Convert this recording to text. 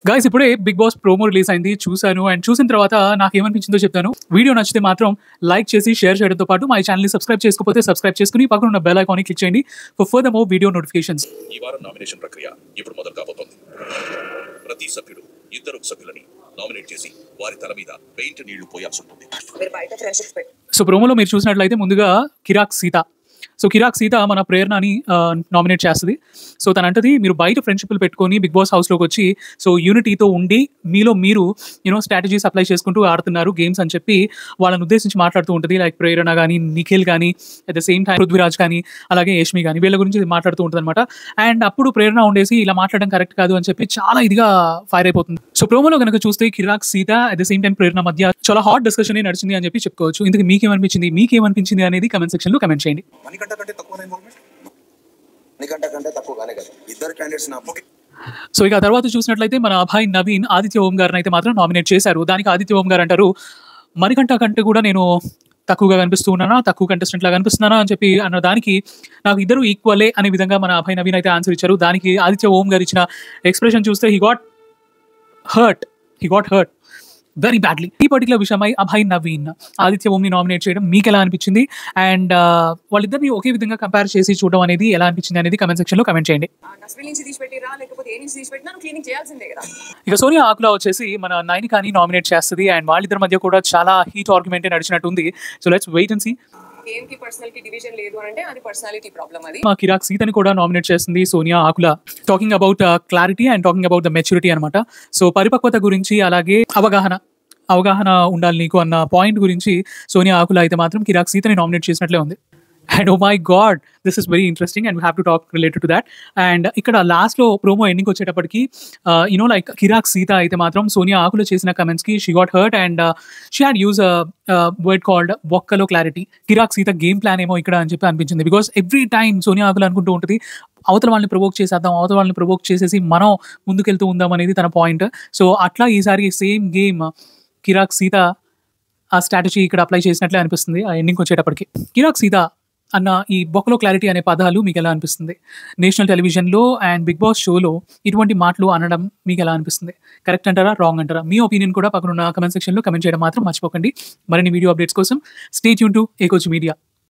Guys ఇప్పుడే big boss promo release అయింది చూసాను అండ్ చూసిన తర్వాత నాకు ఏమనిపించిందో చెప్తాను. వీడియో నచ్చితే మాత్రం లైక్ చేసి షేర్ చేయడంతో పాటు మా ఛానల్ని సబ్స్క్రైబ్ చేసుకోకపోతే సబ్స్క్రైబ్ చేసుకుని పక్కన ఉన్న బెల్ ఐకాన్ని క్లిక్ చేయండి for further more video notifications. ఈ వారం నామినేషన్ ప్రక్రియ ఇప్పుడు మొదలు కాబోతోంది. ప్రతి సభ్యుడు ఇద్దరు సభ్యులని నామినేట్ చేసి వారి తల మీద పెయింట్ నీళ్లు పోయాల్సి ఉంటుంది. సో ప్రోమోలో మీరు చూసినట్లయితే ముందుగా కిరాక్ సీత. సో కిరాక్ సీత మన ప్రేరణని నామినేట్ చేస్తుంది. సో తనంటది మీరు బయట ఫ్రెండ్షిప్లు పెట్టుకొని బిగ్ బాస్ హౌస్లోకి వచ్చి సో యూనిటీతో ఉండి మీలో మీరు స్ట్రాటజీస్ అప్లై చేసుకుంటూ ఆడుతున్నారు గేమ్స్ అని చెప్పి వాళ్ళని ఉద్దేశించి మాట్లాడుతూ ఉంటుంది. లైక్ ప్రేరణ కానీ, నిఖిల్ కానీ, at the same time Prithviraj కానీ, అలాగే యష్మి కానీ వీళ్ళ గురించి మాట్లాడుతూ ఉంటుంది అనమాట. అండ్ అప్పుడు ప్రేరణ ఉండేసి ఇలా మాట్లాడడం కరెక్ట్ కాదు అని చెప్పి చాలా ఇదిగా ఫైర్ అయిపోతుంది. సో ప్రోమోలో కనుక చూస్తే Kiraak Seetha at the same time Prerana మధ్య చాలా హాట్ డిస్కషన్ నడిచింది అని చెప్పి చెప్పుకోవచ్చు. ఇందుకు మీకేమనిపించింది అనేది కమెంట్ సెక్షన్ లో కమెంట్ చేయండి. సో ఇక తర్వాత చూసినట్లయితే మన అభయ్ నవీన్ ఆదిత్య ఓం గారిని అయితే మాత్రం నామినేట్ చేశారు. దానికి ఆదిత్య ఓం గారు అంటారు మణికంఠ కంటే కూడా నేను తక్కువగా కనిపిస్తూ ఉన్నానా, తక్కువ కంటెస్టెంట్ లాగా కనిపిస్తున్నానా అని చెప్పి అన్న దానికి నాకు ఇద్దరు ఈక్వలే అనే విధంగా మన అభయ్ నవీన్ అయితే ఆన్సర్ ఇచ్చారు. దానికి ఆదిత్య ఓం గారు ఇచ్చిన ఎక్స్ప్రెషన్ చూస్తే he got hurt very badly. ఈ పర్టికులర్ విషయమై అభయ్ నవీన్ ఆదిత్య ఓంని నామినేట్ చేయడం మీకు ఎలా అనిపించింది అండ్ వాళ్ళిద్దరిని ఒకే విధంగా కంపేర్ చేసి చూడడం అనేది ఎలా అనిపించింది అనేది కమెంట్ సెక్షన్ లో కమెంట్ చేయండి. ఇక సోనియా ఆకులా వచ్చేసి మన నైనికాని నామినేట్ చేస్తుంది అండ్ వాళ్ళిద్దరి మధ్య కూడా చాలా హీట్ ఆర్గ్యుమెంట్ నడిచినట్టుంది. So let's wait and see. మా కిరాక్ సీతని కూడా నామినేట్ చేస్తుంది Sonia Akula. Talking about clarity and talking about the maturity అనమాట. సో పరిపక్వత గురించి అలాగే అవగాహన ఉండాలి నీకు అన్న పాయింట్ గురించి సోనియా ఆకుల అయితే మాత్రం కిరాక్ సీతని నామినేట్ చేసినట్లే ఉంది. And oh my god this is very interesting and we have to talk related to that. And ఇక్కడ లాస్ట్లో ప్రోమో ఎండింగ్ వచ్చేటప్పటికి లైక్ కిరాక్ సీత అయితే మాత్రం సోనియా ఆకుల చేసిన కమెంట్స్కి she got hurt and she had use word called ఒక్కలో clarity. Kiraak Seetha game plan ఏమో ఇక్కడ అని చెప్పి అనిపించింది. Because every time Sonia Akula అనుకుంటూ ఉంటుంది అవతల వాళ్ళని ప్రొవోక్ చేసేసి మనం ముందుకెళ్తూ ఉందాం అనేది తన పాయింట్. సో అట్లా ఈసారి సేమ్ గేమ్ కిరాక్ సీత ఆ స్ట్రాటజీ ఇక్కడ అప్లై చేసినట్లే అనిపిస్తుంది ఆ ఎండింగ్ వచ్చేటప్పటికి. కిరాక్ సీత అన్న ఈ బొక్కలో క్లారిటీ అనే పదాలు మీకు ఎలా అనిపిస్తుంది? నేషనల్ టెలివిజన్లో అండ్ బిగ్ బాస్ షోలో ఇటువంటి మాటలు అనడం మీకు ఎలా అనిపిస్తుంది? కరెక్ట్ అంటారా, రాంగ్ అంటారా? మీ ఒపీనియన్ కూడా పక్కన ఉన్న కమెంట్ సెక్షన్లో కమెంట్ చేయడం మాత్రం మర్చిపోకండి. మరిన్ని వీడియో అప్డేట్స్ కోసం స్టే ట్యూన్ టు ఏకోచ్ మీడియా.